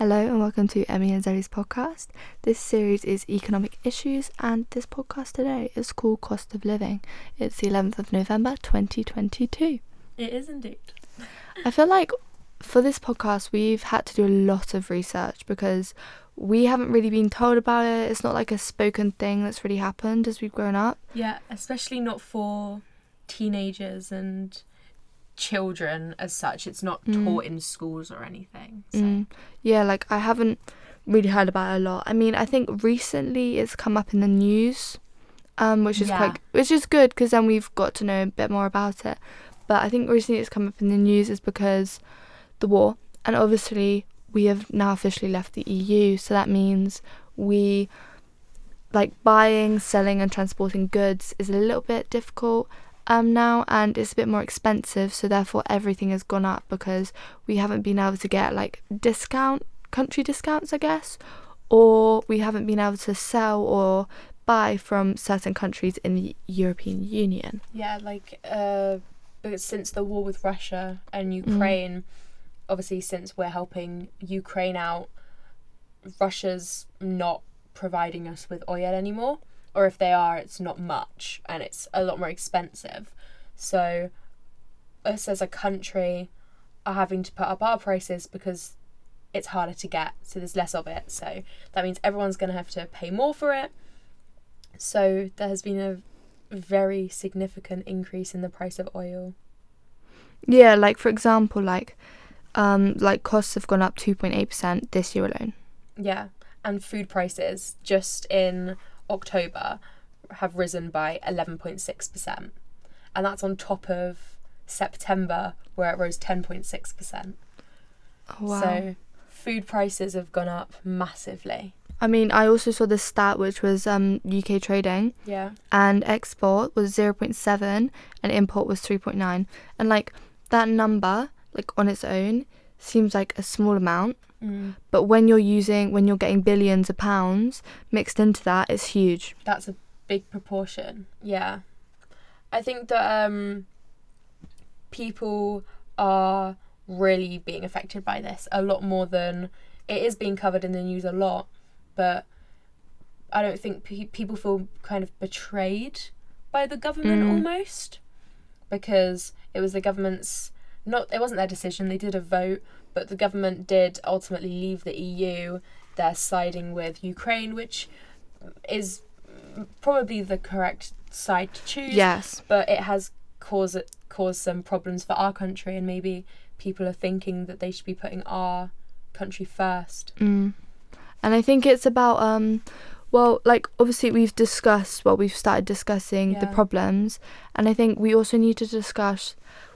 Hello and welcome to Emmy and Zoe's podcast. This series is economic issues and this podcast today is called Cost of Living. It's the 11th of November 2022. It is indeed. I feel like for this podcast we've had to do a lot of research because we haven't really been told about it. It's not like a spoken thing that's really happened as we've grown up. Yeah, especially not for teenagers and children as such. It's not taught in schools or anything. So. Yeah, like I haven't really heard about it a lot. I mean, I think recently it's come up in the news, which is good because then we've got to know a bit more about it. But I think recently it's come up in the news is because the war, and obviously we have now officially left the EU, so that means we buying, selling and transporting goods is a little bit difficult now, and it's a bit more expensive, so therefore everything has gone up because we haven't been able to get country discounts, I guess, or we haven't been able to sell or buy from certain countries in the European Union. Yeah, because since the war with Russia and Ukraine, obviously since we're helping Ukraine out, Russia's not providing us with oil anymore. Or if they are, it's not much and it's a lot more expensive. So us as a country are having to put up our prices because it's harder to get, so there's less of it. So that means everyone's going to have to pay more for it. So there has been a very significant increase in the price of oil. Yeah, for example, costs have gone up 2.8% this year alone. Yeah, and food prices just in October have risen by 11.6%, and that's on top of September where it rose 10.6%. Oh, wow. So food prices have gone up massively. I mean, I also saw this stat which was UK trading. Yeah. And export was 0.7 and import was 3.9. And that number, on its own, seems like a small amount. But when you're getting billions of pounds mixed into that, it's huge. That's a big proportion. Yeah. I think that people are really being affected by this a lot more than it is being covered in the news a lot, but I don't think people feel kind of betrayed by the government almost, because it was the government's it wasn't their decision. They did a vote, but the government did ultimately leave the EU. They're siding with Ukraine, which is probably the correct side to choose. Yes. But it has caused some problems for our country, and maybe people are thinking that they should be putting our country first. And I think it's about obviously we've started discussing the problems, and I think we also need to discuss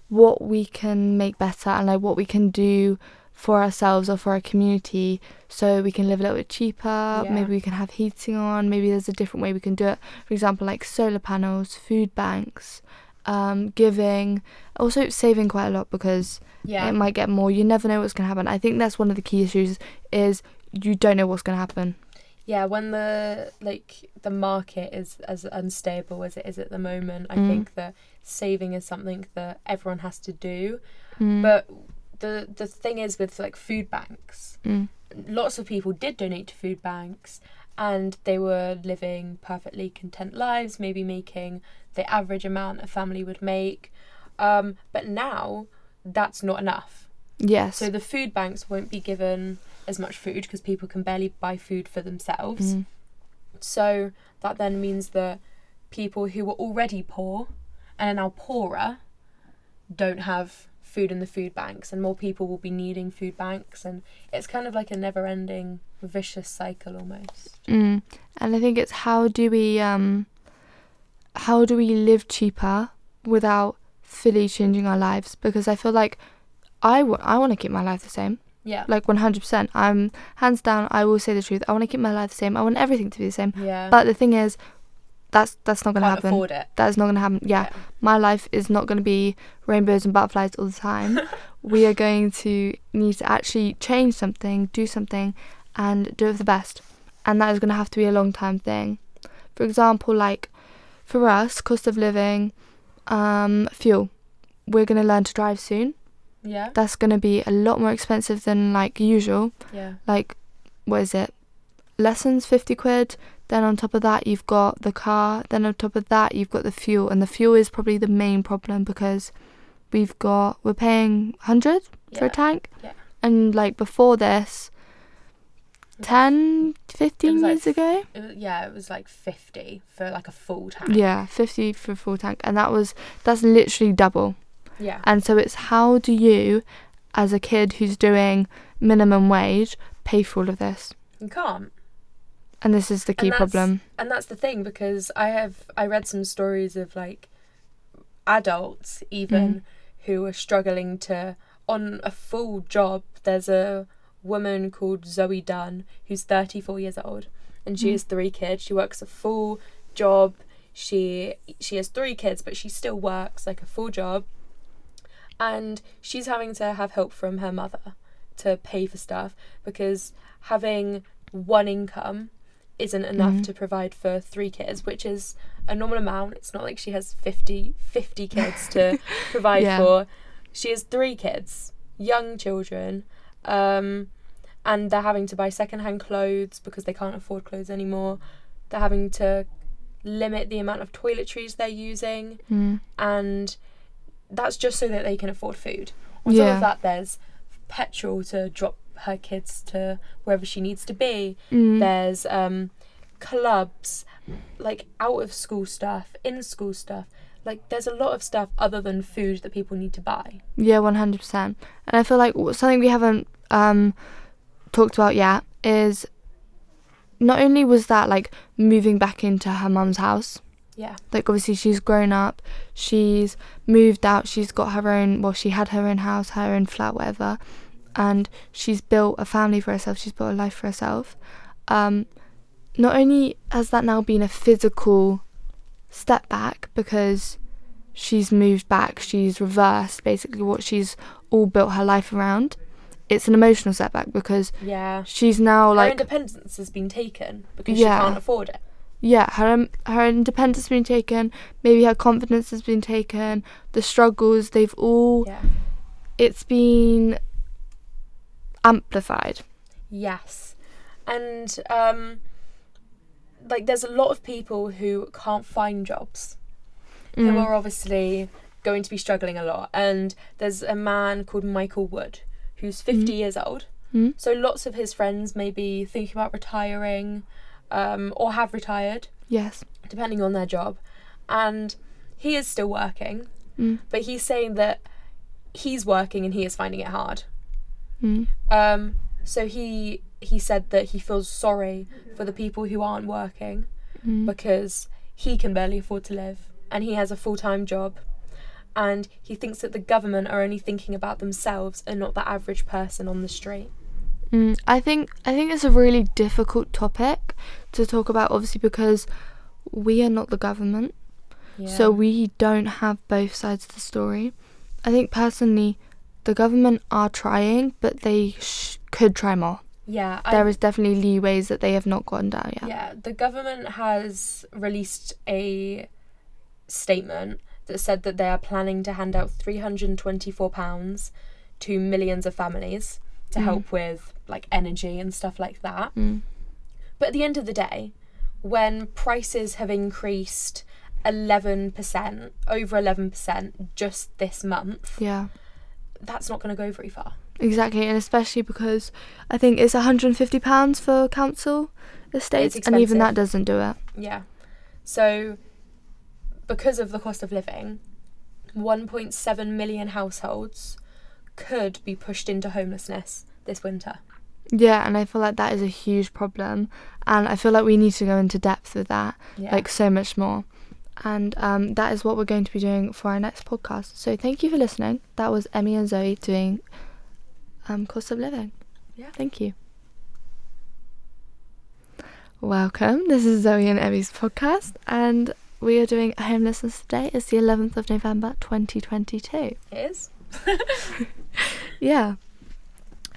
what we can make better and what we can do for ourselves or for our community so we can live a little bit cheaper. Maybe we can have heating on, maybe there's a different way we can do it, for example solar panels, food banks, giving, also saving quite a lot because it might get more. You never know what's going to happen. I think that's one of the key issues is you don't know what's going to happen. Yeah, when the market is as unstable as it is at the moment, I think that saving is something that everyone has to do. But the thing is with food banks, lots of people did donate to food banks and they were living perfectly content lives, maybe making the average amount a family would make. But now that's not enough. Yes. So the food banks won't be given as much food because people can barely buy food for themselves. So that then means that people who were already poor and are now poorer don't have food in the food banks, and more people will be needing food banks, and it's kind of like a never-ending vicious cycle almost. And I think it's how do we live cheaper without fully changing our lives, because I feel like I want to keep my life the same. Yeah. 100%. I'm hands down, I will say the truth. I want to keep my life the same. I want everything to be the same. Yeah. But the thing is, that's not going to happen. Can't afford it. That's not going to happen. Yeah. My life is not going to be rainbows and butterflies all the time. We are going to need to actually change something, do something, and do it for the best. And that is going to have to be a long-term thing. For example, for us, cost of living, fuel. We're going to learn to drive soon. Yeah. That's going to be a lot more expensive than like usual. Yeah. Like, what is it? Lessons, 50 quid. Then on top of that, you've got the car. Then on top of that, you've got the fuel. And the fuel is probably the main problem because we're paying 100 for a tank. Yeah. And like before this, 10, 15 years ago? It was like 50 for like a full tank. Yeah, 50 for a full tank. And that's literally double. Yeah. And so it's how do you, as a kid who's doing minimum wage, pay for all of this? You can't. And this is the key problem. And that's the thing, because I read some stories of like adults even who are struggling to, on a full job. There's a woman called Zoe Dunn who's 34 years old and she has 3 kids. She works a full job. She has 3 kids, but she still works like a full job. And she's having to have help from her mother to pay for stuff because having one income isn't enough to provide for 3 kids, which is a normal amount. It's not like she has 50 kids to provide for. She has 3 kids, young children, and they're having to buy secondhand clothes because they can't afford clothes anymore. They're having to limit the amount of toiletries they're using, and that's just so that they can afford food. On top of that, there's petrol to drop her kids to wherever she needs to be. There's clubs, like out of school stuff, in school stuff. Like there's a lot of stuff other than food that people need to buy. Yeah, 100%. And I feel like something we haven't talked about yet is not only was that like moving back into her mum's house. Yeah. Like obviously she's grown up, she's moved out, she's got her own, well, she had her own house, her own flat, whatever, and she's built a family for herself, she's built a life for herself. Not only has that now been a physical step back because she's moved back, she's reversed basically what she's all built her life around, it's an emotional setback because she's now her like... Her independence has been taken because she can't afford it. Yeah, her independence has been taken, maybe her confidence has been taken, the struggles, they've all... Yeah. It's been amplified. Yes. And, like, there's a lot of people who can't find jobs, who are obviously going to be struggling a lot. And there's a man called Michael Wood, who's 50 years old. So lots of his friends may be thinking about retiring, or have retired. Yes. Depending on their job. And he is still working, but he's saying that he's working and he is finding it hard. So he said that he feels sorry for the people who aren't working because he can barely afford to live and he has a full-time job, and he thinks that the government are only thinking about themselves and not the average person on the street. I think it's a really difficult topic to talk about, obviously, because we are not the government, so we don't have both sides of the story. I think personally the government are trying, but they could try more. Yeah. There is definitely leeways that they have not gotten down yet. Yeah, the government has released a statement that said that they are planning to hand out £324 to millions of families to help with like energy and stuff like that. But at the end of the day, when prices have increased 11%, over 11% just this month, that's not going to go very far. Exactly, and especially because I think it's £150 for council estates, and even that doesn't do it. Yeah. So because of the cost of living, 1.7 million households could be pushed into homelessness this winter. Yeah, and I feel like that is a huge problem, and I feel like we need to go into depth with that, like so much more. And that is what we're going to be doing for our next podcast. So thank you for listening. That was Emmy and Zoe doing cost of living. Yeah. Thank you. Welcome. This is Zoe and Emmy's podcast, and we are doing homelessness today. It's the 11th of November 2022. It is. Yeah.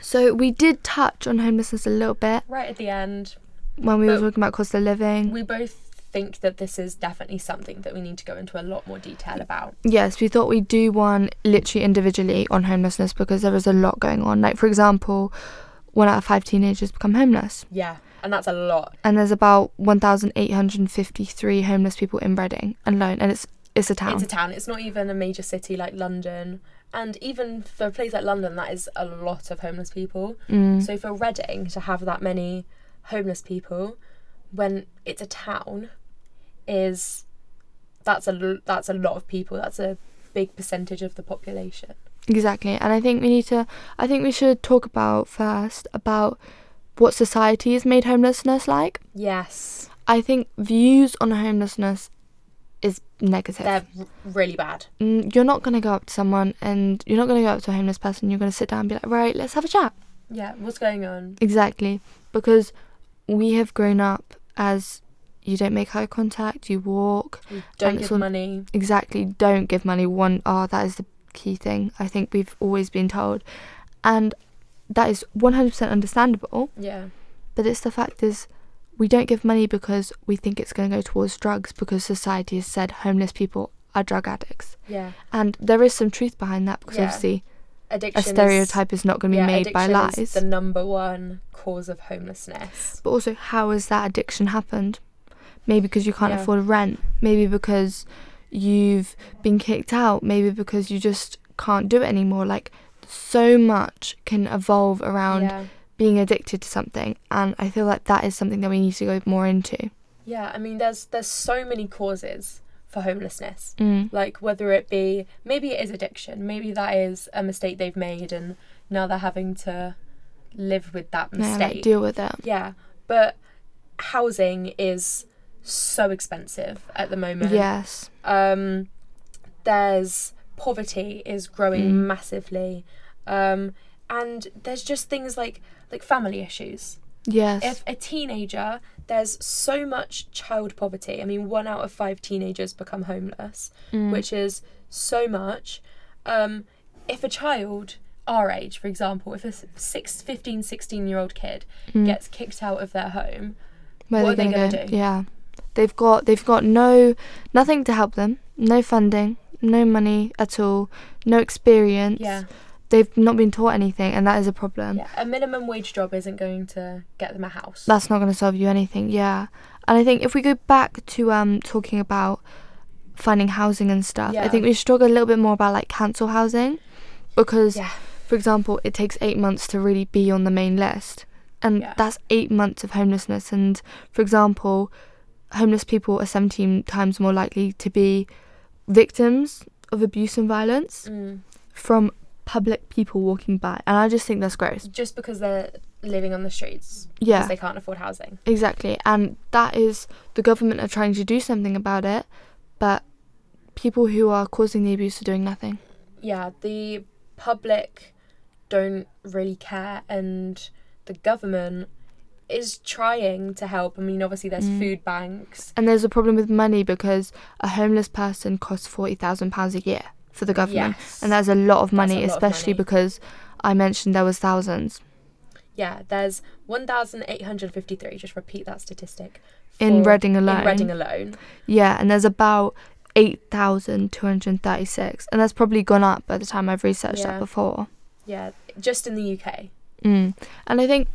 So we did touch on homelessness a little bit right at the end when we were talking about cost of living. We both think that this is definitely something that we need to go into a lot more detail about. Yes, we thought we'd do one literally individually on homelessness because there is a lot going on. Like, for example, 1 out of 5 teenagers become homeless. Yeah, and that's a lot. And there's about 1,853 homeless people in Reading alone, and it's a town. It's a town. It's not even a major city like London. And even for a place like London, that is a lot of homeless people. So for Reading to have that many homeless people when it's a town that's a lot of people. That's a big percentage of the population. Exactly. And I think we should talk about what society has made homelessness like. Yes. I think views on homelessness is negative. They're really bad. You're not going to go up to someone and you're not going to go up to a homeless person. You're going to sit down and be like, right, let's have a chat. Yeah, what's going on? Exactly. Because we have grown up as you don't make eye contact, you walk. You don't give money. Exactly, don't give money. That is the key thing I think we've always been told. And that is 100% understandable. Yeah. But it's the fact is, we don't give money because we think it's going to go towards drugs because society has said homeless people are drug addicts. Yeah. And there is some truth behind that because obviously addiction, a stereotype is not going to be made by lies. Is the number one cause of homelessness. But also, how has that addiction happened? Maybe because you can't afford rent. Maybe because you've been kicked out. Maybe because you just can't do it anymore. Like, so much can evolve around being addicted to something, and I feel like that is something that we need to go more into. Yeah, I mean, there's so many causes for homelessness. Like, whether it be, maybe it is addiction, maybe that is a mistake they've made and now they're having to live with that mistake. Yeah, like, deal with it. Yeah, but housing is so expensive at the moment. Yes. There's poverty is growing massively, and there's just things like family issues. Yes. If a teenager, there's so much child poverty. I mean, 1 out of 5 teenagers become homeless, which is so much. If a child our age, for example, if a 15, 16-year-old kid gets kicked out of their home, what are they going to do? Yeah. They've got nothing to help them, no funding, no money at all, no experience. Yeah. They've not been taught anything, and that is a problem. Yeah, a minimum wage job isn't going to get them a house. That's not going to solve you anything, yeah. And I think if we go back to talking about finding housing and stuff, I think we should talk a little bit more about like council housing, because, for example, it takes 8 months to really be on the main list, and that's 8 months of homelessness. And for example, homeless people are 17 times more likely to be victims of abuse and violence from public people walking by, and I just think that's gross. Just because they're living on the streets, because they can't afford housing. Exactly, and that is, the government are trying to do something about it, but people who are causing the abuse are doing nothing. Yeah, the public don't really care, and the government is trying to help. I mean, obviously there's food banks. And there's a problem with money, because a homeless person costs £40,000 a year for the government. Yes. And that's a lot of money, especially because I mentioned there was thousands. Yeah, there's 1,853, just repeat that statistic. In Reading alone. In Reading alone. Yeah, and there's about 8,236. And that's probably gone up by the time I've researched that before. Yeah, just in the UK. And I think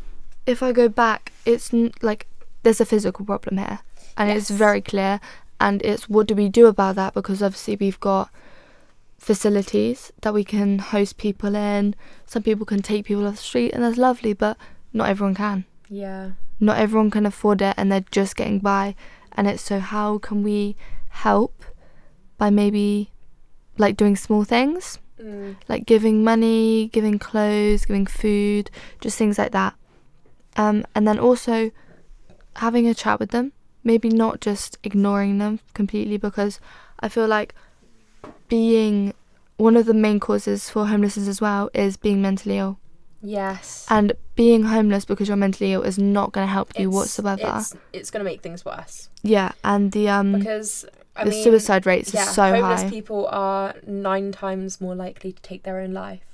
if I go back, it's like there's a physical problem here. And it's very clear. And it's, what do we do about that? Because obviously we've got facilities that we can host people in. Some people can take people off the street, and that's lovely, but not everyone can. Yeah. Not everyone can afford it, and they're just getting by. And it's, so how can we help? By maybe like doing small things, like giving money, giving clothes, giving food, just things like that. And then also having a chat with them, maybe not just ignoring them completely, because I feel like being one of the main causes for homelessness as well is being mentally ill. Yes. And being homeless because you're mentally ill is not going to help you whatsoever. It's going to make things worse. Yeah, and because the suicide rates are so high. Homeless people are 9 times more likely to take their own life.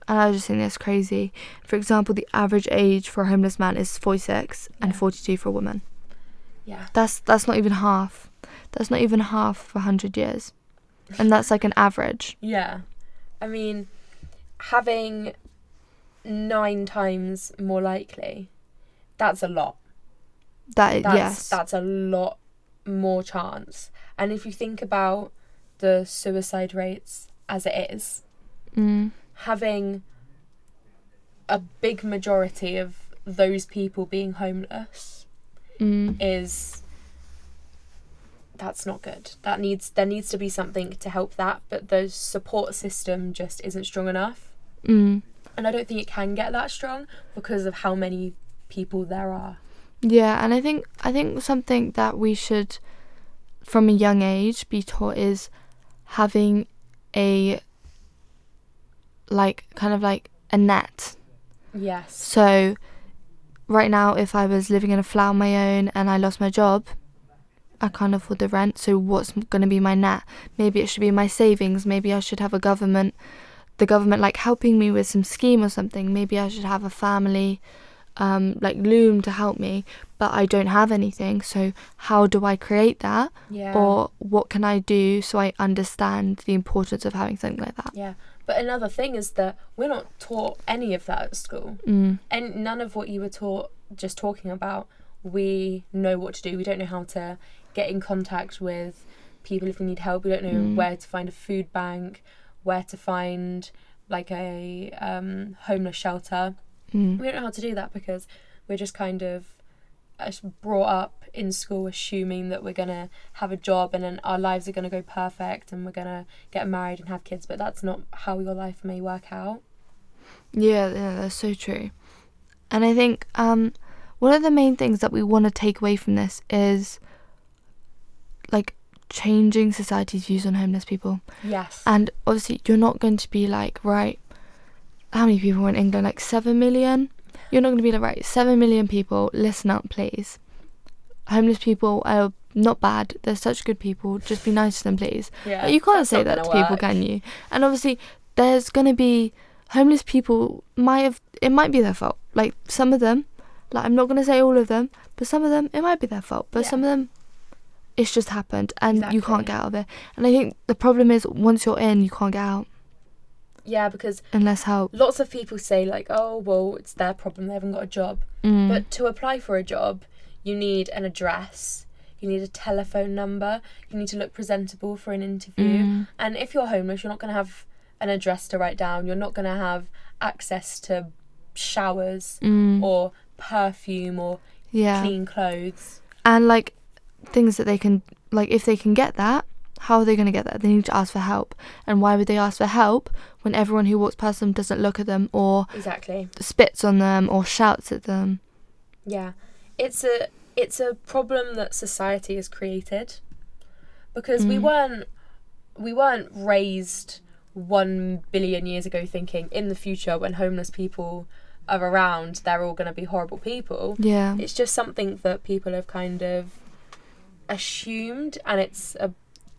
And I just think that's crazy. For example, the average age for a homeless man is 46 and 42 for a woman. Yeah. That's not even half. That's not even half for 100 years. And that's like an average. Yeah. I mean, having 9 times more likely, that's a lot. Yes. That's a lot more chance. And if you think about the suicide rates as it is, having a big majority of those people being homeless that's not good. There needs to be something to help that, but the support system just isn't strong enough. And I don't think it can get that strong because of how many people there are. Yeah, and I think something that we should, from a young age, be taught is having a kind of like a net. Yes. So right now, if I was living in a flat on my own and I lost my job, I can't afford the rent, so what's going to be my net? Maybe it should be my savings. Maybe I should have the government like helping me with some scheme or something. Maybe I should have a family like loom to help me, but I don't have anything, so how do I create that? Yeah. Or what can I do so I understand the importance of having something like that? Yeah. But another thing is that we're not taught any of that at school. And none of what you were taught just talking about, we know what to do. We don't know how to get in contact with people if we need help. We don't know where to find a food bank, where to find like a homeless shelter. We don't know how to do that because we're just kind of brought up in school assuming that we're going to have a job and then our lives are going to go perfect and we're going to get married and have kids, but that's not how your life may work out. Yeah, that's so true. And I think one of the main things that we want to take away from this is like changing society's views on homeless people. Yes. And obviously you're not going to be like, right, how many people are in England? Like 7 million? You're not going to be like, right, 7 million people, listen up, please. Homeless people are not bad. They're such good people. Just be nice to them, please. Yeah, like, you can't say that to people, can you? And obviously, there's going to be homeless people, it might be their fault. Like, some of them, like, I'm not going to say all of them, but some of them, it might be their fault. But some of them, it's just happened, and you can't get out of it. And I think the problem is, once you're in, you can't get out. Yeah, because unless help. Lots of people say like, oh, well, it's their problem, they haven't got a job. But to apply for a job, you need an address, you need a telephone number, you need to look presentable for an interview. And if you're homeless, you're not going to have an address to write down, you're not going to have access to showers or perfume or clean clothes. And like things that they can, like if they can get that, how are they going to get that? They need to ask for help. And why would they ask for help when everyone who walks past them doesn't look at them or spits on them or shouts at them? Yeah. It's a problem that society has created because we weren't raised 1 billion years ago thinking in the future when homeless people are around, they're all going to be horrible people. Yeah. It's just something that people have kind of assumed, and it's a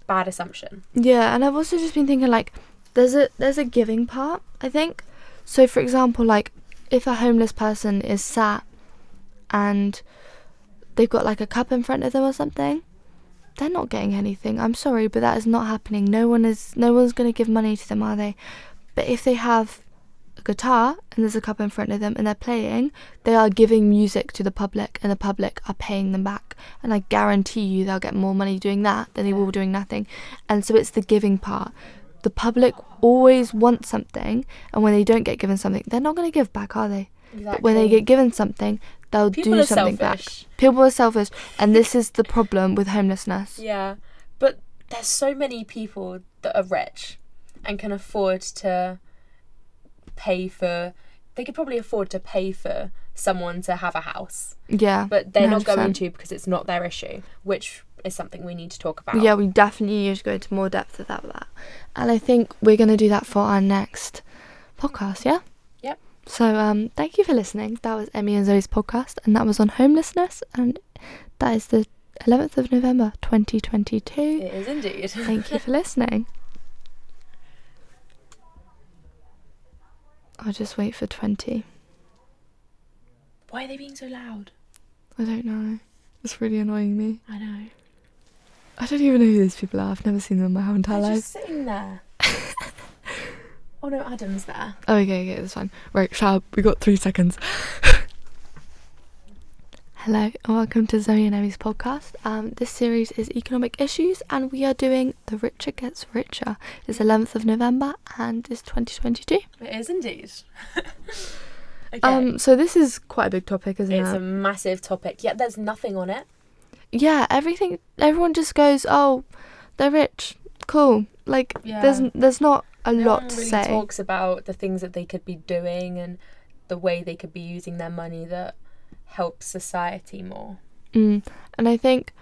bad assumption. Yeah, and I've also just been thinking like there's a giving part, I think. So for example, like if a homeless person is sat and they've got like a cup in front of them or something, they're not getting anything. I'm sorry, but that is not happening. No one's going to give money to them, are they? But if they have a guitar and there's a cup in front of them and they're playing, they are giving music to the public and the public are paying them back. And I guarantee you they'll get more money doing that than they will doing nothing. And so it's the giving part. The public always want something, and when they don't get given something, they're not going to give back, are they? Exactly. But when they get given something, they'll do something back. People are selfish, and this is the problem with homelessness. Yeah, but there's so many people that are rich and can afford to they could probably afford to pay for someone to have a house. Yeah. But they're 100%. Not going to because it's not their issue, which is something we need to talk about. Yeah, we definitely need to go into more depth with that. And I think we're going to do that for our next podcast, yeah? Yep. So thank you for listening. That was Emmy and Zoe's podcast, and that was on homelessness, and that is the 11th of November 2022. It is indeed. Thank you for listening. I'll just wait for 20. Why are they being so loud? I don't know. It's really annoying me. I know. I don't even know who these people are. I've never seen them in my whole entire They're life. just sitting there. Oh no, Adam's there. Oh, okay, that's fine. Right, Shab, we got 3 seconds. Hello and welcome to Zoe and Emmy's podcast. This series is economic issues and we are doing The Richer Gets Richer. It's 11th of November and it's 2022. It is indeed. Okay. So this is quite a big topic, isn't it? It's a massive topic, yet there's nothing on it. Yeah, everyone just goes, oh, they're rich, cool. Like, there's not a lot to really say. Talks about the things that they could be doing and the way they could be using their money that helps society more. And I think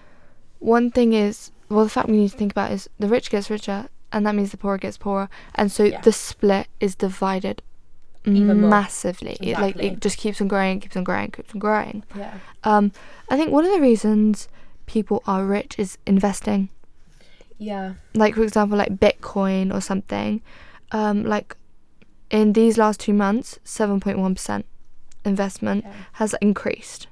one thing is, well, the fact we need to think about is the rich gets richer and that means the poor gets poorer, and so the split is divided Even massively. Exactly. Like, it just keeps on growing. Yeah. I think one of the reasons people are rich is investing. Yeah. Like, for example, like Bitcoin or something. Like in these last 2 months, 7.1% investment has increased,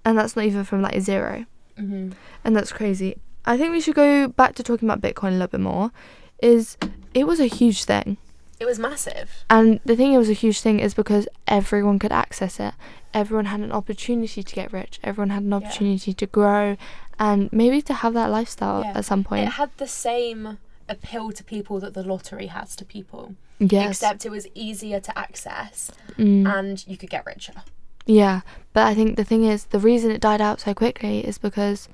and that's not even from like 0. Mm-hmm. And that's crazy. I think we should go back to talking about Bitcoin a little bit more. It was a huge thing. It was massive. And the thing it was a huge thing is because everyone could access it. Everyone had an opportunity to get rich. Everyone had an opportunity to grow and maybe to have that lifestyle at some point. It had the same appeal to people that the lottery has to people. Yes. Except it was easier to access and you could get richer. Yeah, but I think the thing is, the reason it died out so quickly is because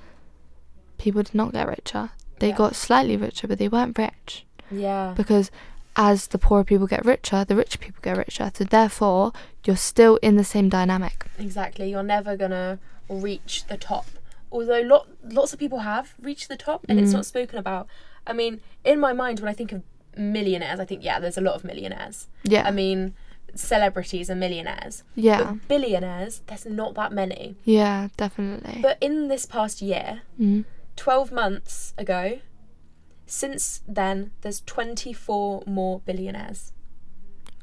people did not get richer. They got slightly richer, but they weren't rich. Yeah. Because as the poorer people get richer, the richer people get richer. So therefore, you're still in the same dynamic. Exactly. You're never going to reach the top. Although lots of people have reached the top and it's not spoken about. I mean, in my mind, when I think of millionaires, I think, there's a lot of millionaires. Yeah. I mean, celebrities are millionaires. Yeah. But billionaires, there's not that many. Yeah, definitely. But in this past year, 12 months ago, since then, there's 24 more billionaires.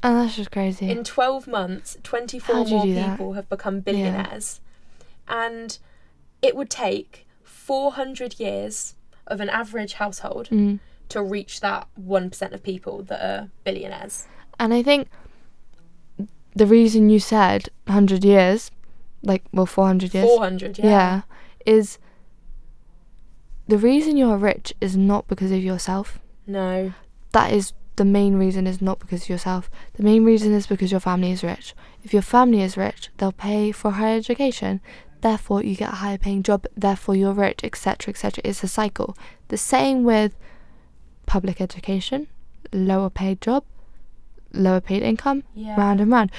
Oh, that's just crazy. In 12 months, 24 more people have become billionaires. Yeah. And it would take 400 years of an average household to reach that 1% of people that are billionaires. And I think the reason you said 100 years, 400 years. 400, yeah. Is the reason you're rich is not because of yourself. No. That is the main reason, is not because of yourself. The main reason is because your family is rich. If your family is rich, they'll pay for higher education. Therefore, you get a higher paying job. Therefore, you're rich, etc., etc. It's a cycle. The same with public education, lower paid job, lower paid income, round and round.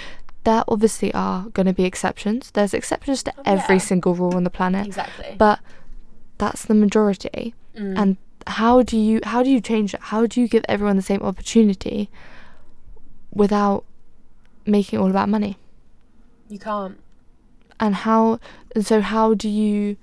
There obviously are going to be exceptions. There's exceptions to every single rule on the planet. Exactly. But that's the majority. And how do you change it? How do you give everyone the same opportunity without making it all about money? You can't. And how do you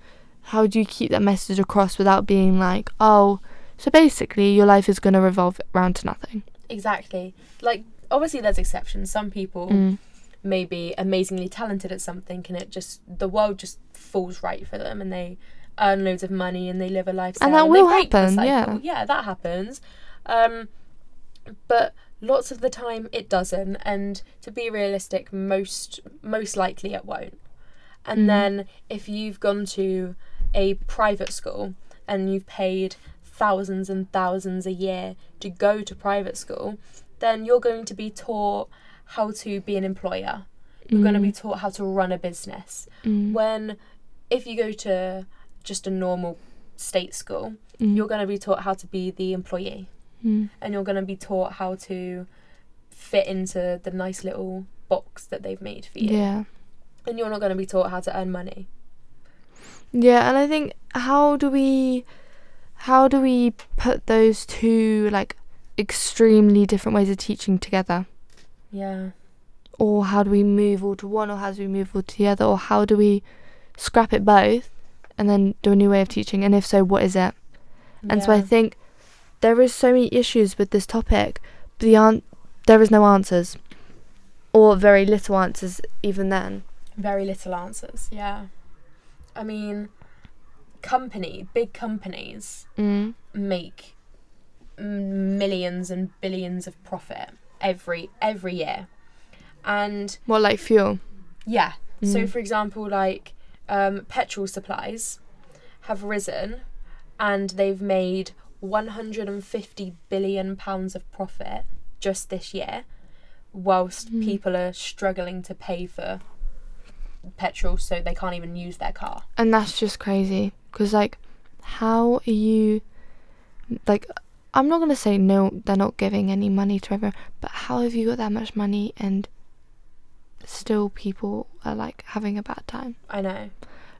keep that message across without being like, oh, so basically your life is going to revolve around to nothing? Exactly. Like, obviously there's exceptions. Some people may be amazingly talented at something and the world just falls right for them and they earn loads of money and they live a lifestyle. And that will happen, yeah. Yeah, that happens. But lots of the time it doesn't, and to be realistic, most likely it won't. And then if you've gone to a private school and you've paid thousands and thousands a year to go to private school, then you're going to be taught how to be an employer. You're going to be taught how to run a business. When if you go to just a normal state school, you're going to be taught how to be the employee. And you're going to be taught how to fit into the nice little box that they've made for you. Yeah. And you're not going to be taught how to earn money. Yeah, and I think how do we put those two extremely different ways of teaching together? Yeah. Or how do we move all to one, or how do we move all to the other, or how do we scrap it both and then do a new way of teaching? And if so, what is it? And so I think there is so many issues with this topic, but there is no answers, or very little answers even then. Very little answers, yeah. I mean, big companies make millions and billions of profit every year. And what, like fuel? Yeah. So for example, like petrol supplies have risen and they've made £150 billion of profit just this year, whilst people are struggling to pay for petrol, so they can't even use their car. And that's just crazy, because like, how are you, like, I'm not gonna say no, they're not giving any money to everyone, but how have you got that much money and still people are like having a bad time? I know.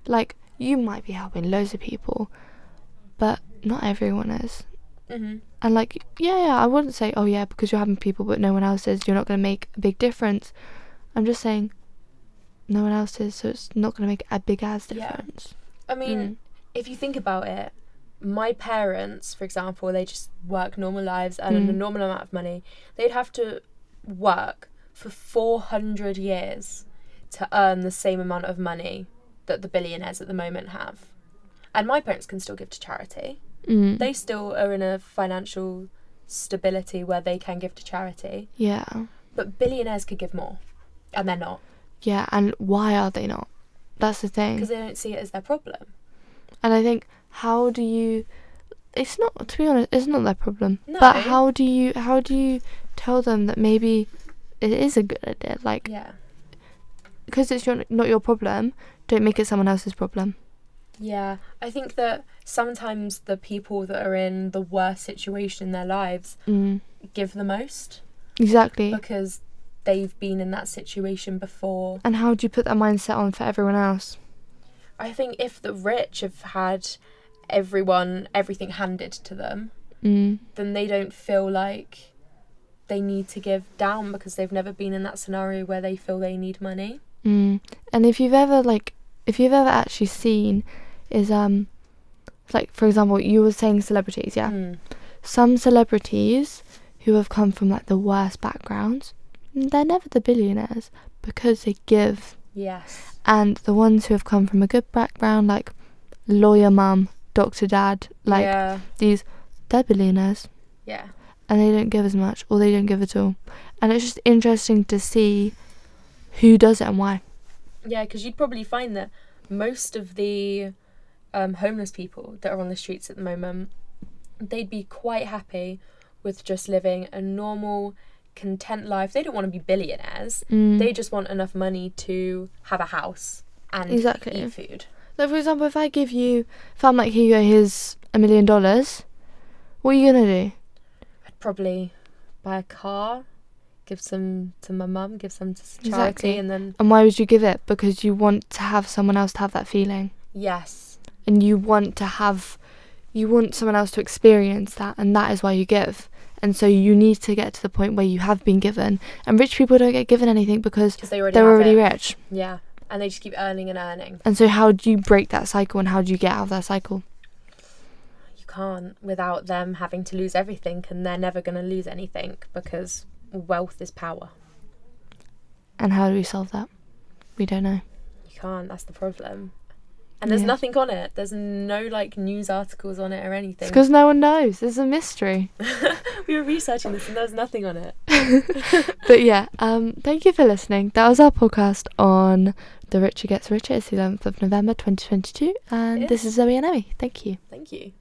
Like, you might be helping loads of people, but not everyone is. And like, yeah, I wouldn't say, oh yeah, because you're having people but no one else is, you're not going to make a big difference. I'm just saying no one else is, so it's not going to make a big ass difference. I mean, if you think about it, my parents, for example, they just work normal lives, earn a normal amount of money. They'd have to work for 400 years to earn the same amount of money that the billionaires at the moment have. And my parents can still give to charity. They still are in a financial stability where they can give to charity. Yeah. But billionaires could give more, and they're not. Yeah, and why are they not? That's the thing. Because they don't see it as their problem. And I think, how do you... It's not, to be honest, it's not their problem. No. But how do you tell them that maybe it is a good idea? Like, yeah. Because it's not your problem, don't make it someone else's problem. Yeah, I think that sometimes the people that are in the worst situation in their lives give the most. Exactly. Because they've been in that situation before. And how do you put that mindset on for everyone else? I think if the rich have had everything handed to them, then they don't feel like they need to give down because they've never been in that scenario where they feel they need money. And if you've ever actually seen is like, for example, you were saying celebrities, yeah? Some celebrities who have come from like the worst backgrounds, they're never the billionaires because they give. Yes. And the ones who have come from a good background, like lawyer mum, doctor dad, like they're billionaires. Yeah. And they don't give as much, or they don't give at all. And it's just interesting to see who does it and why. Yeah, because you'd probably find that most of the homeless people that are on the streets at the moment, they'd be quite happy with just living a normal, content life. They don't want to be billionaires. They just want enough money to have a house and eat food. So, for example, if I'm like, here you go, here's $1 million, what are you going to do? I'd probably buy a car, give some to my mum, give some to charity, and then... And why would you give it? Because you want to have someone else to have that feeling. Yes. And you want someone else to experience that, and that is why you give. And so you need to get to the point where you have been given. And rich people don't get given anything because they're already rich. Yeah, and they just keep earning and earning. And so how do you break that cycle, and how do you get out of that cycle? You can't without them having to lose everything, and they're never going to lose anything because wealth is power. And how do we solve that? We don't know. You can't, that's the problem. And there's nothing on it. There's no like news articles on it or anything. It's because no one knows. It's a mystery. We were researching this and there was nothing on it. But yeah, thank you for listening. That was our podcast on The Richer Gets Richer. It's the 11th of November 2022. And this is Zoe and Emmy. Thank you. Thank you.